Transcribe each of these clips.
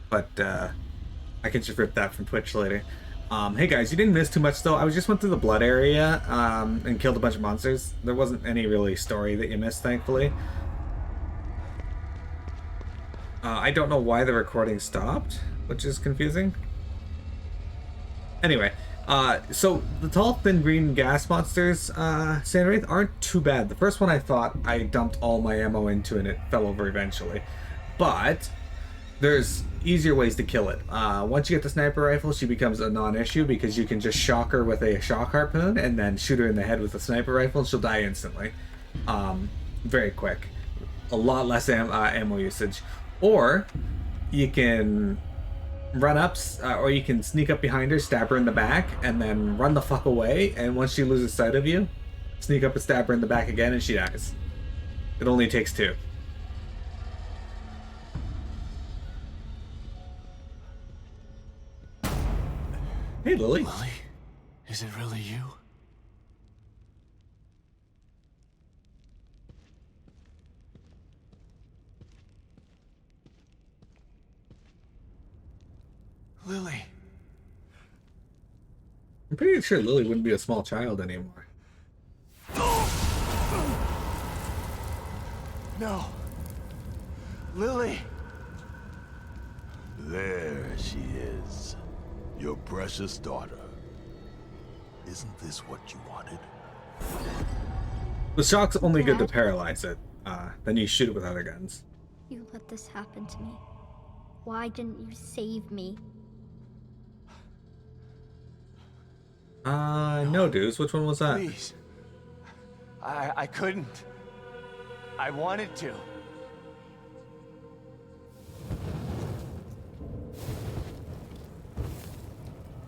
but I can just rip that from Twitch later. Hey guys, you didn't miss too much though. I just went through the blood area and killed a bunch of monsters. There wasn't any really story that you missed, thankfully. I don't know why the recording stopped, which is confusing. Anyway, so the tall, thin green gas monsters, Sandwraith, aren't too bad. The first one I thought I dumped all my ammo into and it fell over eventually. But there's easier ways to kill it. Once you get the sniper rifle, she becomes a non-issue because you can just shock her with a shock harpoon and then shoot her in the head with a sniper rifle and she'll die instantly. Very quick. A lot less ammo usage. Or you can run up, or you can sneak up behind her, stab her in the back, and then run the fuck away, and once she loses sight of you, sneak up and stab her in the back again and she dies. It only takes two. Hey, Lily. Lily? Is it really you? Lily. I'm pretty sure Lily wouldn't be a small child anymore. No. Lily. There she is. Your precious daughter. Isn't this what you wanted? The shock's only good to Dad? paralyze it. Then you shoot it with other guns. You let this happen to me. Why didn't you save me? No, dudes. Which one was that? Please. I couldn't. I wanted to.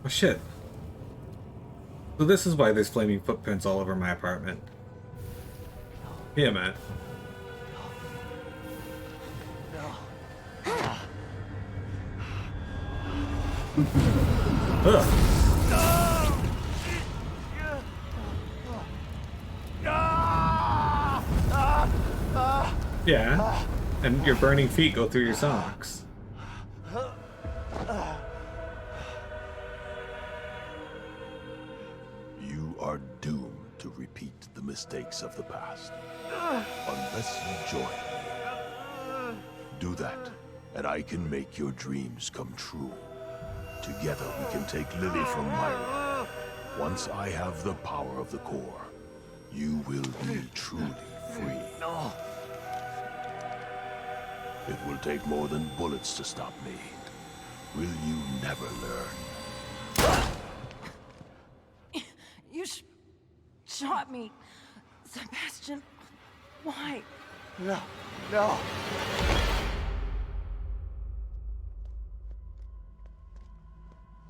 Oh shit. So this is why there's flaming footprints all over my apartment. Yeah, man. Ugh. Yeah, and your burning feet go through your socks. You are doomed to repeat the mistakes of the past. Unless you join me. Do that, and I can make your dreams come true. Together we can take Lily from Myra. Once I have the power of the core, you will be truly free. No. It will take more than bullets to stop me. Will you never learn? You shot me. Sebastian, why? No. No.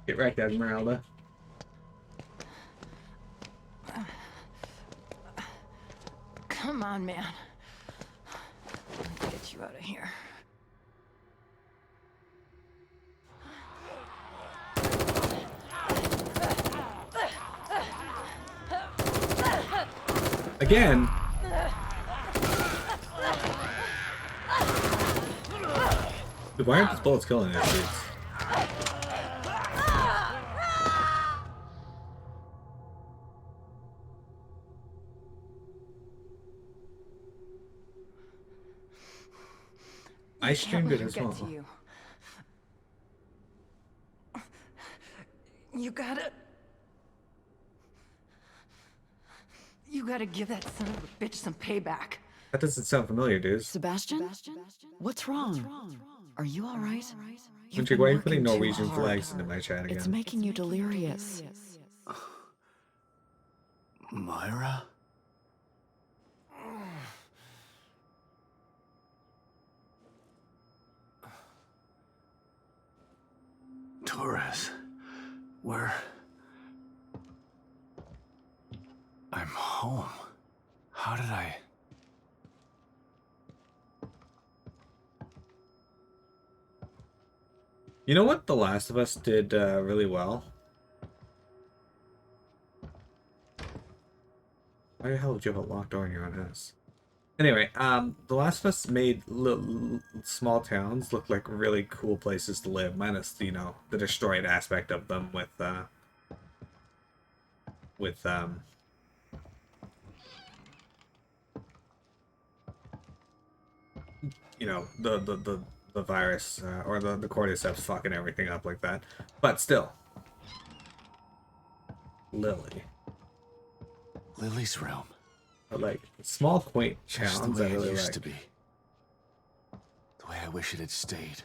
Get wrecked, Esmeralda. Come on, man. Let's get you out of here. Again? Dude, why aren't these bullets killing these dudes? I streamed it as well. You gotta give that son of a bitch some payback. That doesn't sound familiar, dude. Sebastian? What's wrong? Are you all right? Why are you putting Norwegian flags into my chat again? It's making you delirious. Myra? Torres, where? I'm home. How did I? You know what? The Last of Us did really well. Why the hell did you have a locked door in your own house? Anyway, The Last of Us made small towns look like really cool places to live, minus the destroyed aspect of them with the virus or the cordyceps fucking everything up like that. But still, Lily. Lily's room. But like small quaint Just the towns I way it really used like. to be. The way I wish it had stayed.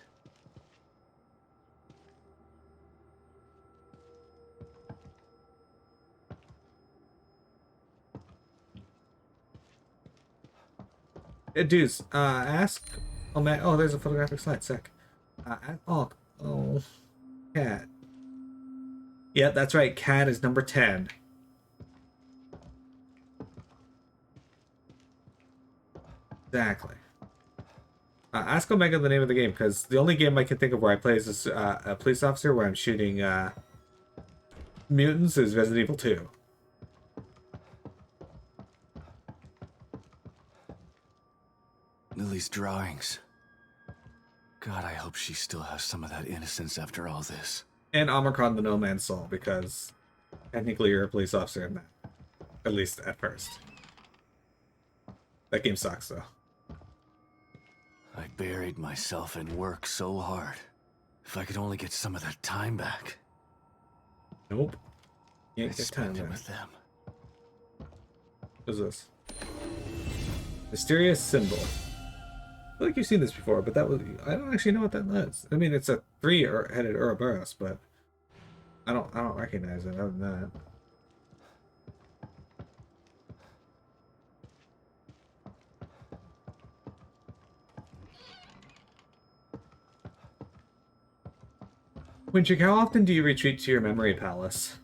Dudes, ask. Oh man, oh, there's a photographic slide. Sick. Oh, cat. Yeah, that's right. Cat is number 10. Exactly. Ask Omega the name of the game, because the only game I can think of where I play as a police officer where I'm shooting mutants is Resident Evil 2. Lily's drawings. God, I hope she still has some of that innocence after all this. And Omicron the No Man's Soul, because technically you're a police officer in that. At least at first. That game sucks, though. I buried myself in work so hard. If I could only get some of that time back. Nope. I Can't get time spent it back. with them. What is this? Mysterious symbol. I feel like you've seen this before, but that was... I don't actually know what that is. I mean, it's a 3-headed Ouroboros, but... I don't recognize it other than that. Winchik, how often do you retreat to your memory palace?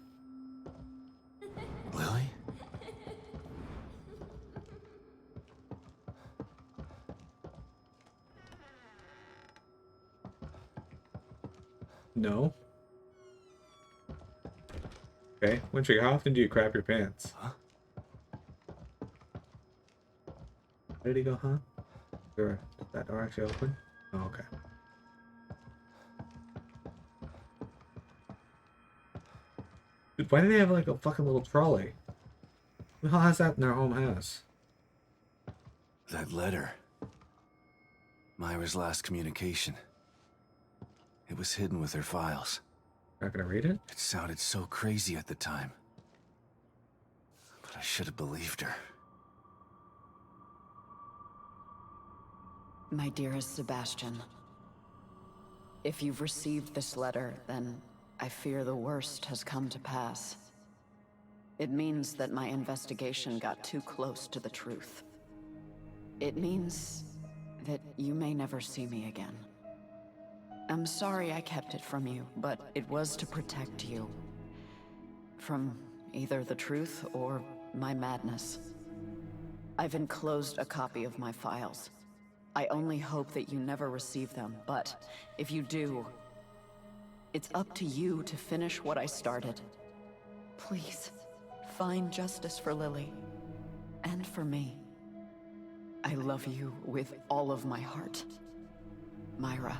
Lily? No. Okay, Winchik, how often do you crap your pants? Huh? Where did he go, huh? Did that door actually open? Oh, okay. Dude, why do they have like a fucking little trolley? Who the hell has that in their home house? That letter. Myra's last communication. It was hidden with her files. Not gonna read it? It sounded so crazy at the time. But I should have believed her. My dearest Sebastian, if you've received this letter, then I fear the worst has come to pass. It means that my investigation got too close to the truth. It means that you may never see me again. I'm sorry I kept it from you, but it was to protect you. From either the truth or my madness. I've enclosed a copy of my files. I only hope that you never receive them, but if you do, it's up to you to finish what I started. Please, find justice for Lily. And for me. I love you with all of my heart. Myra.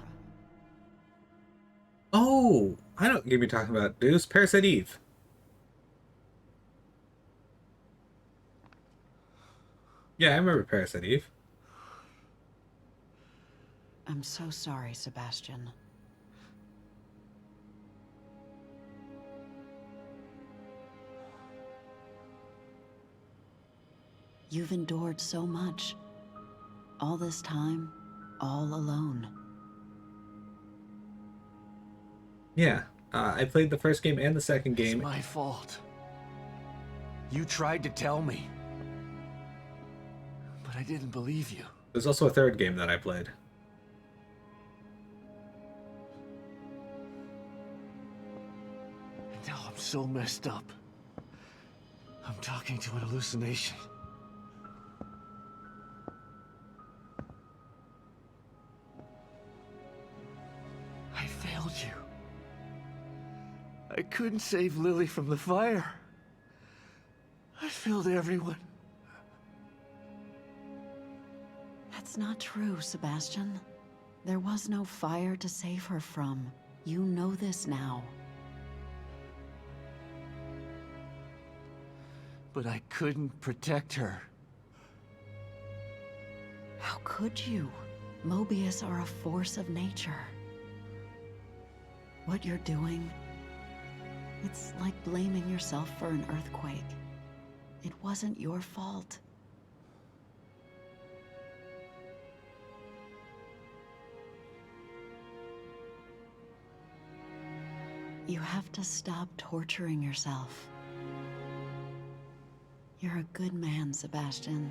Oh, I know what game you're talking about, dude. It's Parasite Eve. Yeah, I remember Parasite Eve. I'm so sorry, Sebastian. You've endured so much. All this time, all alone. Yeah, I played the first game and the second game. It's my fault. You tried to tell me. But I didn't believe you. There's also a third game that I played. And now I'm so messed up. I'm talking to an hallucination. I failed you. I couldn't save Lily from the fire. I failed everyone. That's not true, Sebastian. There was no fire to save her from. You know this now. But I couldn't protect her. How could you? Mobius are a force of nature. What you're doing, it's like blaming yourself for an earthquake. It wasn't your fault. You have to stop torturing yourself. You're a good man, Sebastian.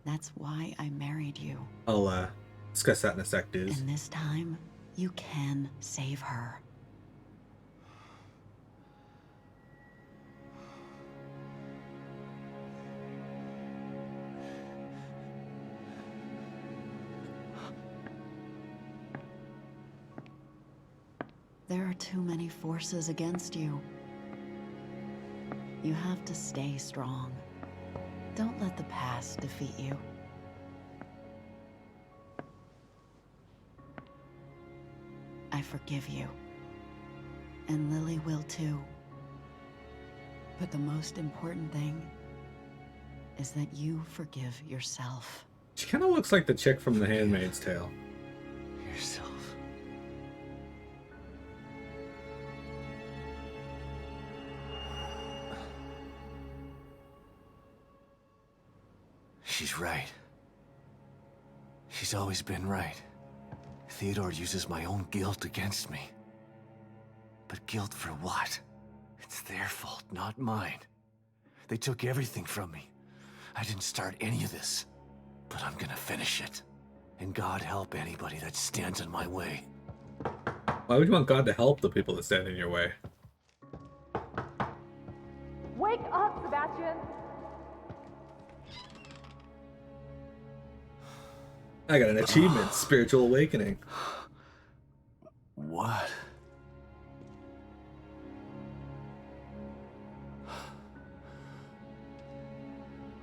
That's why I married you. I'll discuss that in a sec, dudes. And this time, you can save her. There are too many forces against you. You have to stay strong. Don't let the past defeat you. I forgive you. And Lily will too. But the most important thing is that you forgive yourself. She kind of looks like the chick from The Handmaid's Tale. Yourself. She's right. She's always been right. Theodore uses my own guilt against me. But guilt for what? It's their fault, not mine. They took everything from me. I didn't start any of this. But I'm gonna finish it. And God help anybody that stands in my way. Why would you want God to help the people that stand in your way? Wake up, Sebastian! I got an achievement, Spiritual Awakening. What?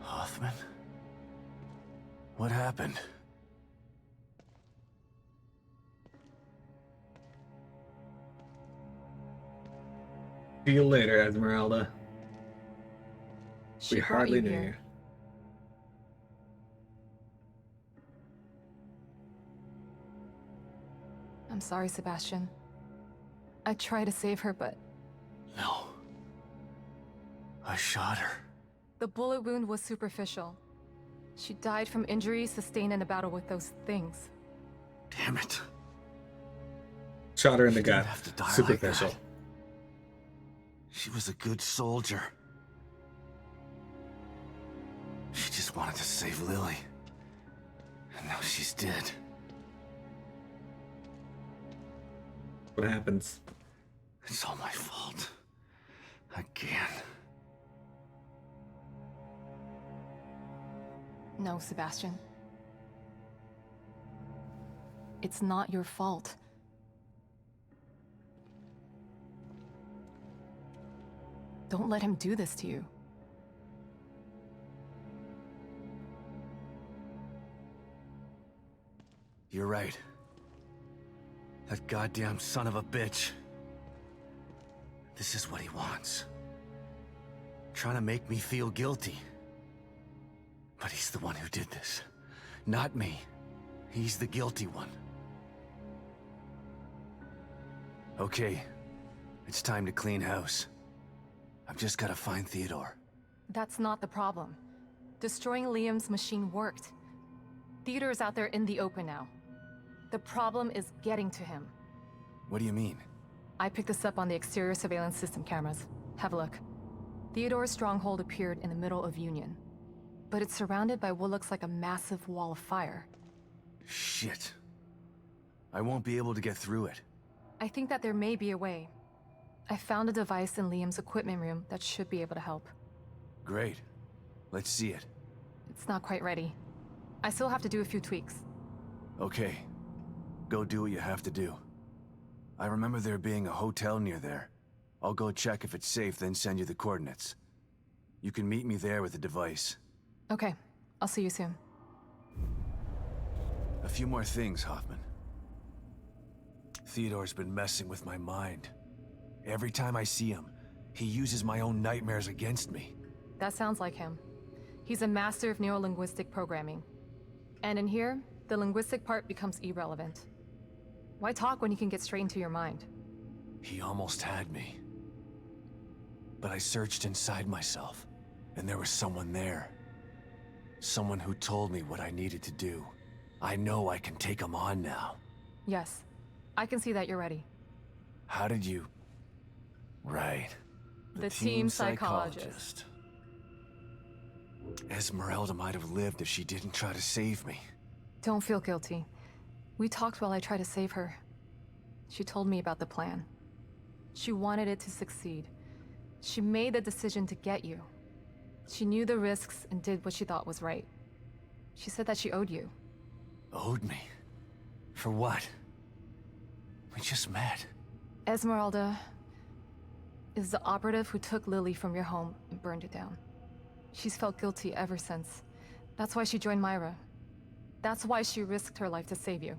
Hoffman? What happened? See you later, Esmeralda. She We brought hardly you knew here. you. I'm sorry, Sebastian. I tried to save her, but No. I shot her. the bullet wound was superficial. She died from injuries sustained in a battle with those things. Damn it. Shot her in the She didn't gut. have to die like Superficial. that. She was a good soldier. She just wanted to save Lily. And now she's dead. What happens? It's all my fault. Again. No, Sebastian. It's not your fault. Don't let him do this to you. You're right. That goddamn son of a bitch. This is what he wants. Trying to make me feel guilty. But he's the one who did this. Not me. He's the guilty one. Okay. It's time to clean house. I've just gotta find Theodore. That's not the problem. Destroying Liam's machine worked. Theodore is out there in the open now. The problem is getting to him. What do you mean? I picked this up on the exterior surveillance system cameras. Have a look. Theodore's stronghold appeared in the middle of Union. But it's surrounded by what looks like a massive wall of fire. Shit. I won't be able to get through it. I think that there may be a way. I found a device in Liam's equipment room that should be able to help. Great. Let's see it. It's not quite ready. I still have to do a few tweaks. Okay. Go do what you have to do. I remember there being a hotel near there. I'll go check if it's safe, then send you the coordinates. You can meet me there with the device. Okay, I'll see you soon. A few more things, Hoffman. Theodore's been messing with my mind. Every time I see him, he uses my own nightmares against me. That sounds like him. He's a master of neurolinguistic programming. And in here, the linguistic part becomes irrelevant. Why talk when you can get straight into your mind? He almost had me. But I searched inside myself, and there was someone there. Someone who told me what I needed to do. I know I can take him on now. Yes, I can see that you're ready. How did you... Right. The team psychologist. Esmeralda might have lived if she didn't try to save me. Don't feel guilty. We talked while I tried to save her. She told me about the plan. She wanted it to succeed. She made the decision to get you. She knew the risks and did what she thought was right. She said that she owed you. Owed me? For what? We just met. Esmeralda is the operative who took Lily from your home and burned it down. She's felt guilty ever since. That's why she joined Myra. That's why she risked her life to save you.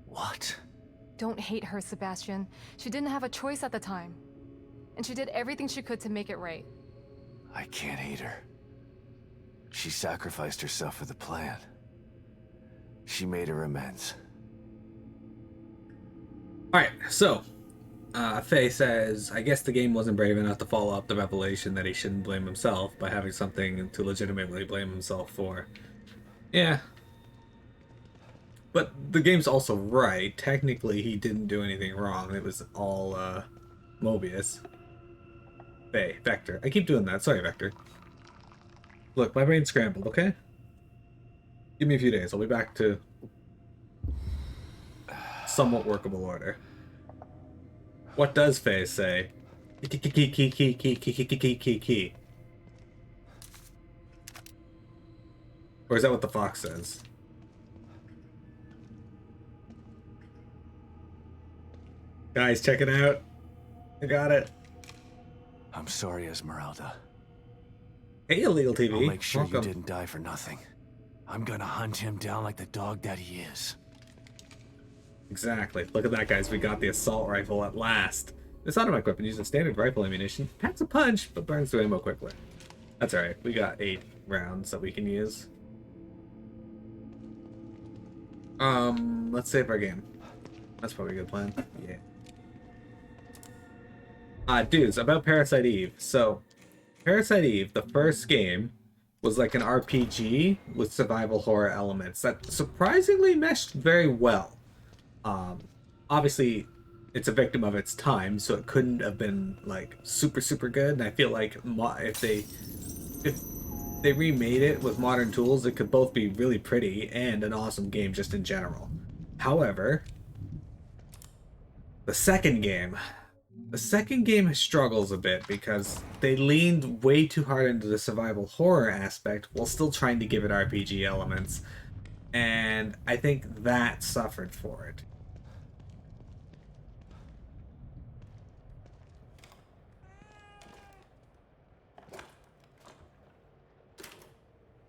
What? Don't hate her, Sebastian. She didn't have a choice at the time. And she did everything she could to make it right. I can't hate her. She sacrificed herself for the plan. She made her amends. Alright, so, Faye says, I guess the game wasn't brave enough to follow up the revelation that he shouldn't blame himself by having something to legitimately blame himself for. Yeah. But the game's also right. Technically, he didn't do anything wrong. It was all, Mobius. Faye, Vector. I keep doing that. Sorry, Vector. Look, my brain's scrambled, okay? Give me a few days. I'll be back to somewhat workable order. What does Faye say? Key. Or is that what the fox says? Guys, check it out. I got it. I'm sorry, Esmeralda. Hey, Illegal TV. I'll make sure Welcome. you didn't die for nothing. I'm gonna hunt him down like the dog that he is. Exactly. Look at that, guys. We got the assault rifle at last. This automatic weapon uses standard rifle ammunition. Packs a punch, but burns through ammo quickly. That's alright. We got 8 rounds that we can use. Let's save our game. That's probably a good plan. Yeah. Dudes, about Parasite Eve. So, Parasite Eve, the first game, was like an RPG with survival horror elements that surprisingly meshed very well. Obviously, it's a victim of its time, so it couldn't have been like super good. And I feel like if they remade it with modern tools, it could both be really pretty and an awesome game just in general. However, the second game struggles a bit because they leaned way too hard into the survival horror aspect while still trying to give it RPG elements. And I think that suffered for it.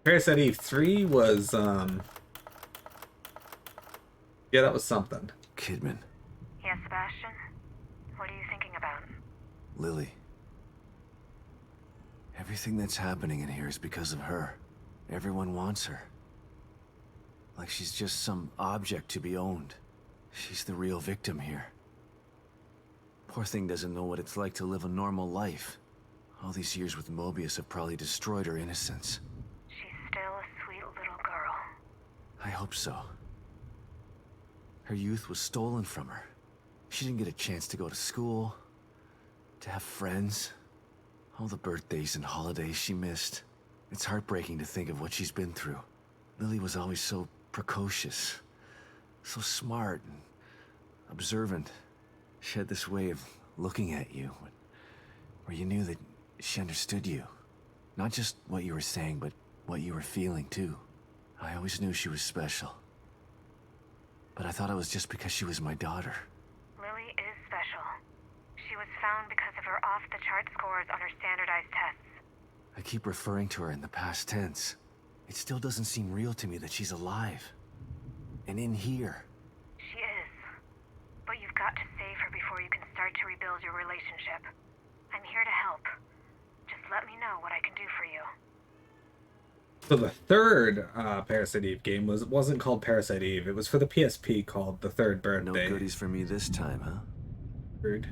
Parasite Eve 3 was, yeah, that was something. Kidman. Yes, Sebastian? What are you thinking about? Lily. Everything that's happening in here is because of her. Everyone wants her. Like she's just some object to be owned. She's the real victim here. Poor thing doesn't know what it's like to live a normal life. All these years with Mobius have probably destroyed her innocence. She's still a sweet little girl. I hope so. Her youth was stolen from her. She didn't get a chance to go to school, to have friends. All the birthdays and holidays she missed. It's heartbreaking to think of what she's been through. Lily was always so precocious, so smart and observant. She had this way of looking at you, where you knew that she understood you. Not just what you were saying, but what you were feeling too. I always knew she was special. But I thought it was just because she was my daughter. Lily is special. She was found because of her off-the-chart scores on her standardized tests. I keep referring to her in the past tense. It still doesn't seem real to me that she's alive. And in here. She is. But you've got to save her before you can start to rebuild your relationship. I'm here to help. Just let me know what I can do for you. So the third Parasite Eve game wasn't called Parasite Eve. It was for the PSP called The Third Birthday. No goodies for me this time, huh? Weird.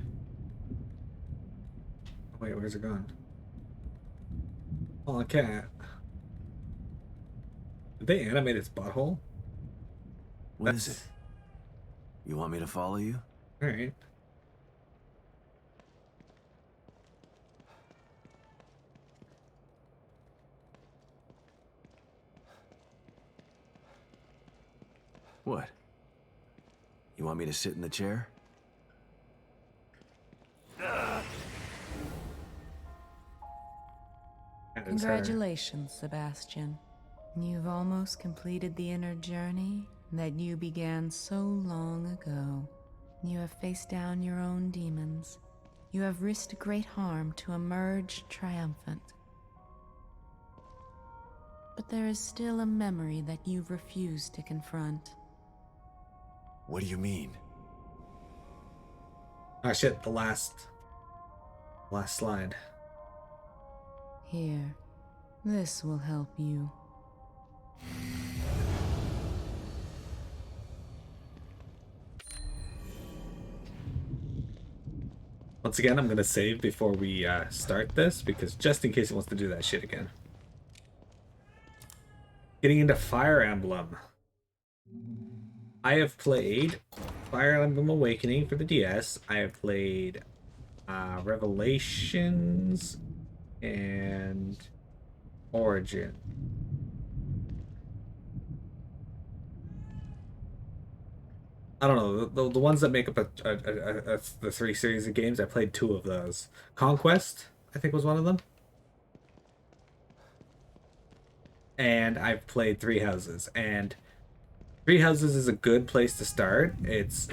Wait, where's it gone? Oh, a cat. Did they animate its butthole? What is it? You want me to follow you? Alright. What? You want me to sit in the chair? Congratulations, Sebastian. You've almost completed the inner journey that you began so long ago. You have faced down your own demons. You have risked great harm to emerge triumphant. But there is still a memory that you've refused to confront. What do you mean? Ah, shit, the last slide. Here, this will help you. Once again, I'm gonna save before we start this, because just in case it wants to do that shit again. Getting into Fire Emblem. I have played Fire Emblem Awakening for the DS. I have played Revelations and Origin. I don't know, the ones that make up the 3 series of games. I played 2 of those. Conquest, I think, was one of them. And I've played Three Houses, and Three Houses is a good place to start. It's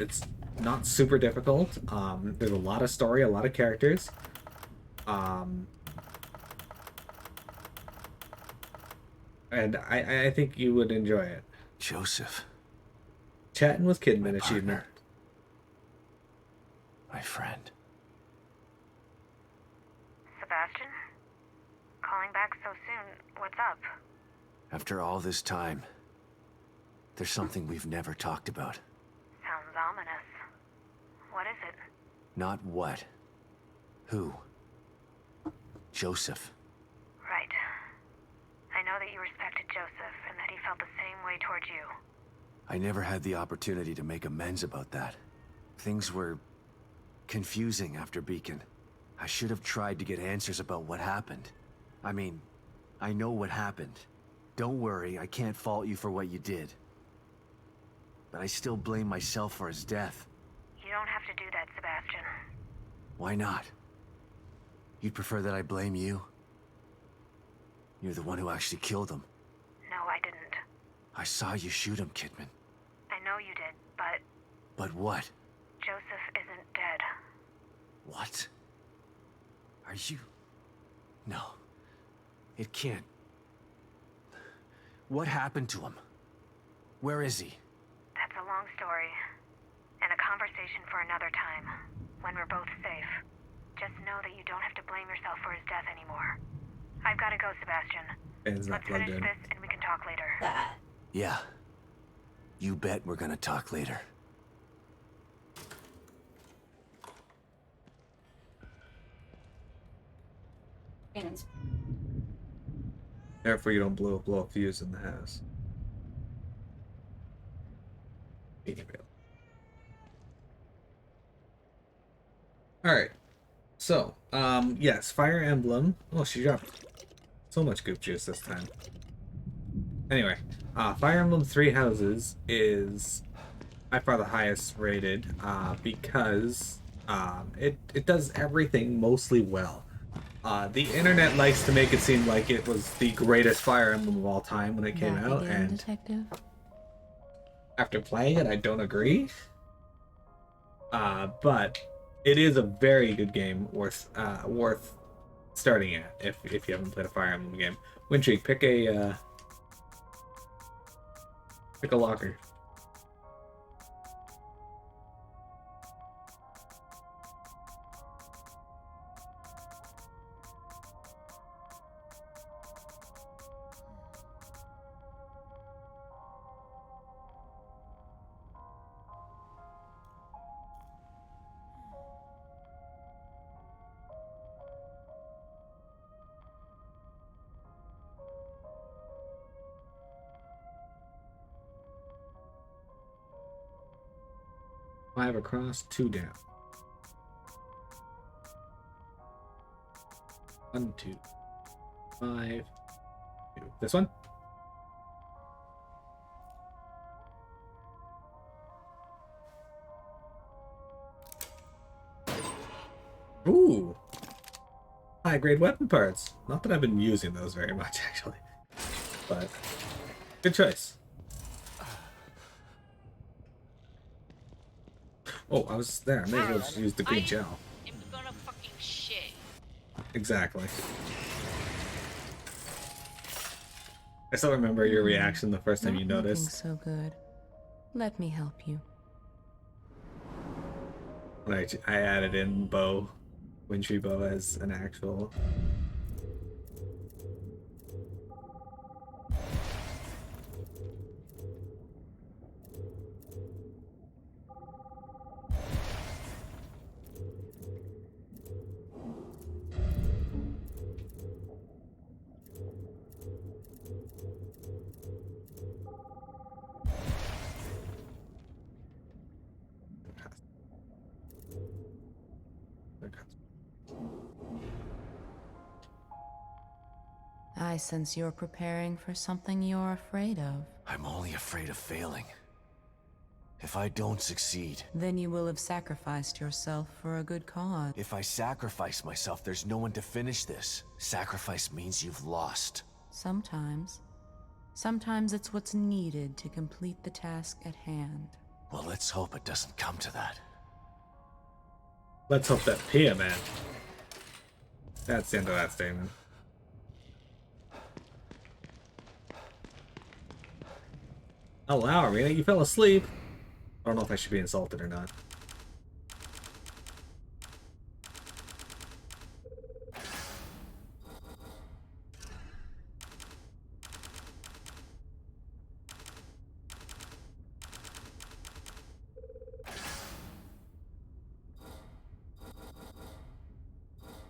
not super difficult. There's a lot of story, a lot of characters. And I think you would enjoy it. Joseph. Chatting with Kidman My achievement. partner. My friend. Sebastian? Calling back so soon. What's up? After all this time, there's something we've never talked about. Sounds ominous. What is it? Not what. Who. Joseph. Right. I know that you respected Joseph and that he felt the same way towards you. I never had the opportunity to make amends about that. Things were confusing after Beacon. I should have tried to get answers about what happened. I mean, I know what happened. Don't worry, I can't fault you for what you did. But I still blame myself for his death. You don't have to do that, Sebastian. Why not? You'd prefer that I blame you? You're the one who actually killed him. No, I didn't. I saw you shoot him, Kidman. I know you did, but But what? Joseph isn't dead. What? Are you... No. It can't. What happened to him? Where is he? That's a long story. And a conversation for another time. When we're both safe. Just know that you don't have to blame yourself for his death anymore. I've got to go, Sebastian. Is that Let's plugged finish in? this and we can talk later. Yeah. You bet we're gonna talk later. Therefore, you don't blow a fuse in the house. Alright. So, yes, Fire Emblem. Oh, she dropped so much goop juice this time. Anyway, Fire Emblem Three Houses is by far the highest rated because it does everything mostly well. The internet likes to make it seem like it was the greatest Fire Emblem of all time when it came out, and Detective? after playing it, I don't agree. But it is a very good game, worth starting at if you haven't played a Fire Emblem game. Wintreek, pick a locker. 5 across, 2 down. 1, 2, 5, 2. This one? Ooh! High-grade weapon parts. Not that I've been using those very much, actually. But, good choice. Oh, I was there. I may as well just use the green gel. I'm gonna fucking shit. Exactly. I still remember your reaction the first time you Not looking noticed. so good. Let me help you. When I added in bow, wintry bow as an actual. I sense you're preparing for something you're afraid of. I'm only afraid of failing. If I don't succeed, Then you will have sacrificed yourself for a good cause. if I sacrifice myself, there's no one to finish this. Sacrifice means you've lost. Sometimes. Sometimes it's what's needed to complete the task at hand. Well, let's hope it doesn't come to that. Let's hope that Pia, man. That's the end of that statement. Oh wow, Arena, you fell asleep. I don't know if I should be insulted or not.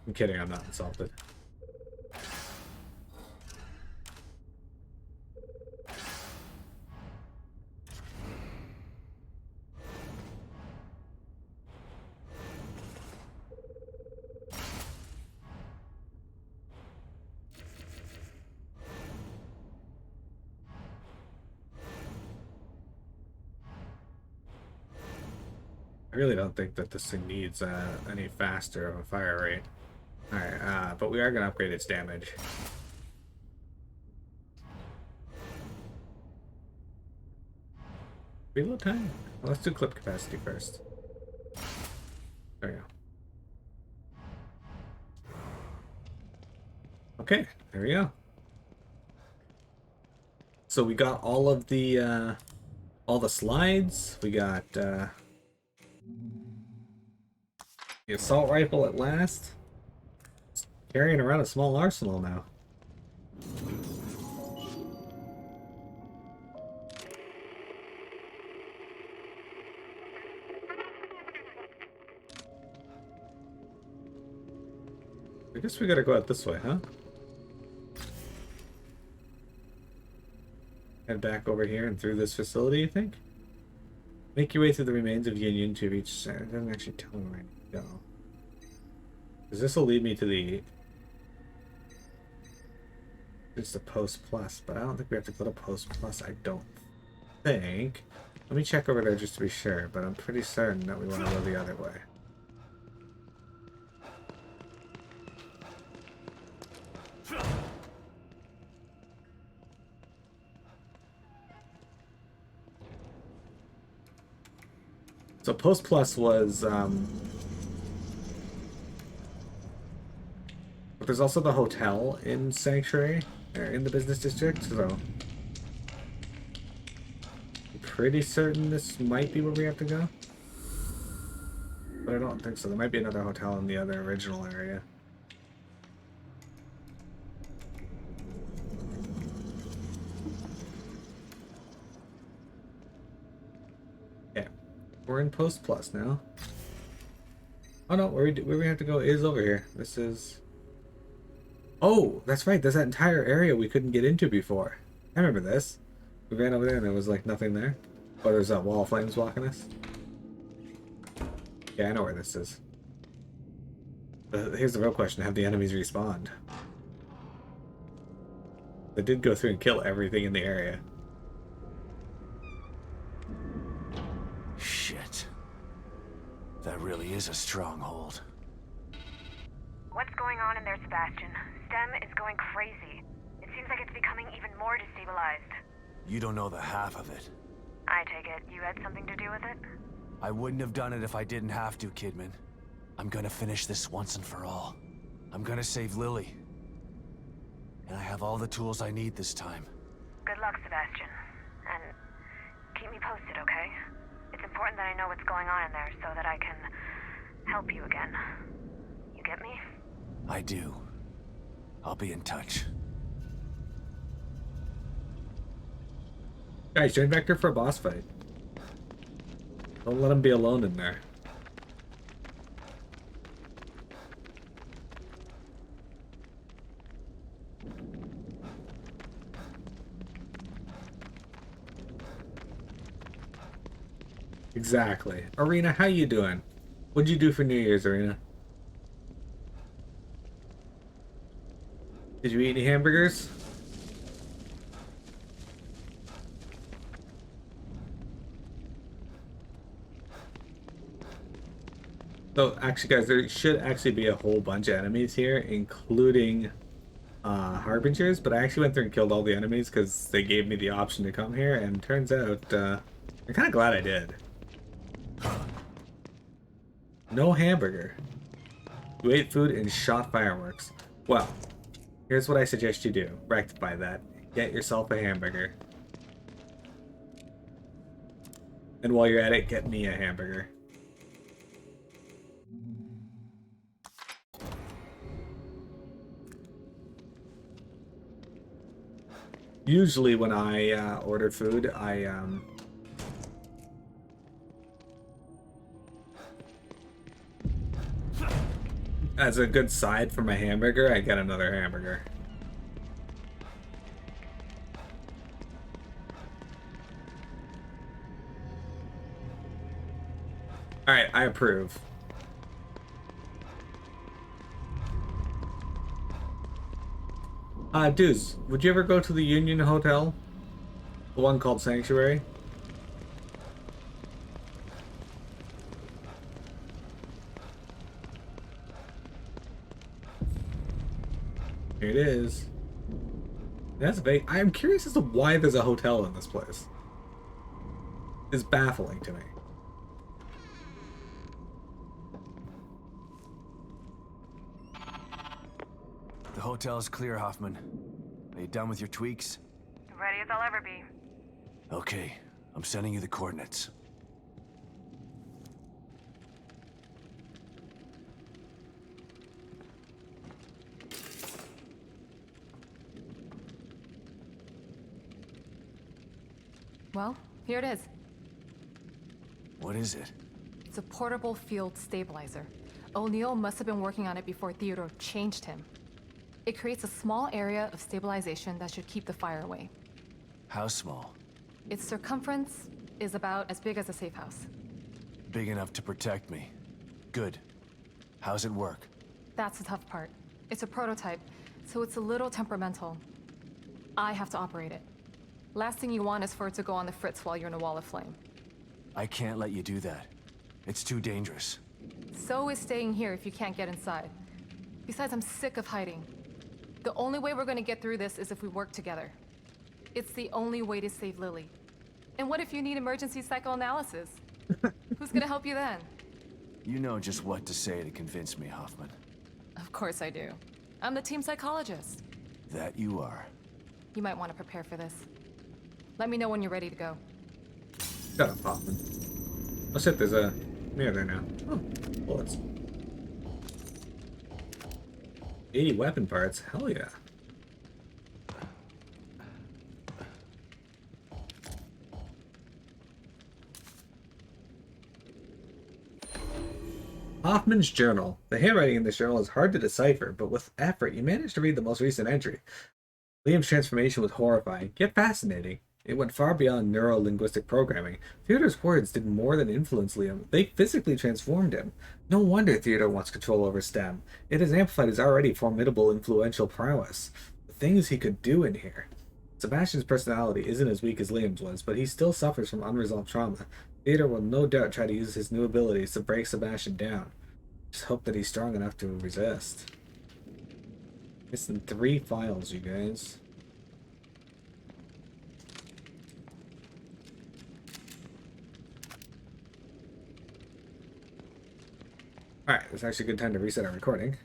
I'm kidding, I'm not insulted. I really don't think that this thing needs any faster of a fire rate. Alright, but we are going to upgrade its damage. Reload time? Well, let's do clip capacity first. There we go. Okay, there we go. So we got all the slides. We got the assault rifle at last. It's carrying around a small arsenal now. I guess we gotta go out this way, huh? Head back over here and through this facility, you think? Make your way through the remains of Union to reach... It doesn't actually tell me where to go. Because this will lead me to the... It's the Post Plus, but I don't think we have to go to Post Plus, I don't think. Let me check over there just to be sure, but I'm pretty certain that we want to go the other way. So Post Plus was, but there's also the hotel in Sanctuary, or in the business district, so I'm pretty certain this might be where we have to go. But I don't think so. There might be another hotel in the other original area. We're in Post Plus now. Oh no, where we have to go is over here. This is... Oh, that's right. There's that entire area we couldn't get into before. I remember this. We ran over there and there was like nothing there. Oh, there's that wall of flames blocking us. Yeah, I know where this is. Here's the real question. Have the enemies respawned? They did go through and kill everything in the area. Shit. That really is a stronghold. What's going on in there, Sebastian? STEM is going crazy. It seems like it's becoming even more destabilized. You don't know the half of it. I take it you had something to do with it? I wouldn't have done it if I didn't have to, Kidman. I'm gonna finish this once and for all. I'm gonna save Lily. And I have all the tools I need this time. Good luck, Sebastian. And keep me posted, okay? It's important that I know what's going on in there so that I can help you again. You get me? I do. I'll be in touch. Guys, join Vector for a boss fight. Don't let him be alone in there. Exactly. Arena, how you doing? What'd you do for New Year's, Arena? Did you eat any hamburgers? So, actually, guys, there should actually be a whole bunch of enemies here, including Harbingers, but I actually went through and killed all the enemies because they gave me the option to come here, and turns out, I'm kind of glad I did. No hamburger. You ate food and shot fireworks. Well, here's what I suggest you do. Rectify that. Get yourself a hamburger. And while you're at it, get me a hamburger. Usually when I order food, as a good side for my hamburger, I get another hamburger. Alright, I approve. Dudes, would you ever go to the Union Hotel? The one called Sanctuary? Here it is. That's vague. I'm curious as to why there's a hotel in this place. It's baffling to me. The hotel's clear, Hoffman. Are you done with your tweaks? Ready as I'll ever be. Okay, I'm sending you the coordinates. Well, here it is. What is it? It's a portable field stabilizer. O'Neill must have been working on it before Theodore changed him. It creates a small area of stabilization that should keep the fire away. How small? Its circumference is about as big as a safe house. Big enough to protect me. Good. How's it work? That's the tough part. It's a prototype, so it's a little temperamental. I have to operate it. Last thing you want is for it to go on the fritz while you're in a wall of flame. I can't let you do that. It's too dangerous. So is staying here if you can't get inside. Besides, I'm sick of hiding. The only way we're gonna get through this is if we work together. It's the only way to save Lily. And what if you need emergency psychoanalysis? Who's gonna help you then? You know just what to say to convince me, Hoffman. Of course I do. I'm the team psychologist. That you are. You might want to prepare for this. Let me know when you're ready to go. Shut up, Hoffman. Oh shit, there's a mirror there now. Oh, bullets. 80 weapon parts? Hell yeah. Hoffman's journal. The handwriting in this journal is hard to decipher, but with effort, you managed to read the most recent entry. Liam's transformation was horrifying, yet fascinating. It went far beyond neuro-linguistic programming. Theodore's words did more than influence Liam. They physically transformed him. No wonder Theodore wants control over STEM. It has amplified his already formidable influential prowess. The things he could do in here. Sebastian's personality isn't as weak as Liam's was, but he still suffers from unresolved trauma. Theodore will no doubt try to use his new abilities to break Sebastian down. Just hope that he's strong enough to resist. It's in 3 files, you guys. Alright, it's actually a good time to reset our recording.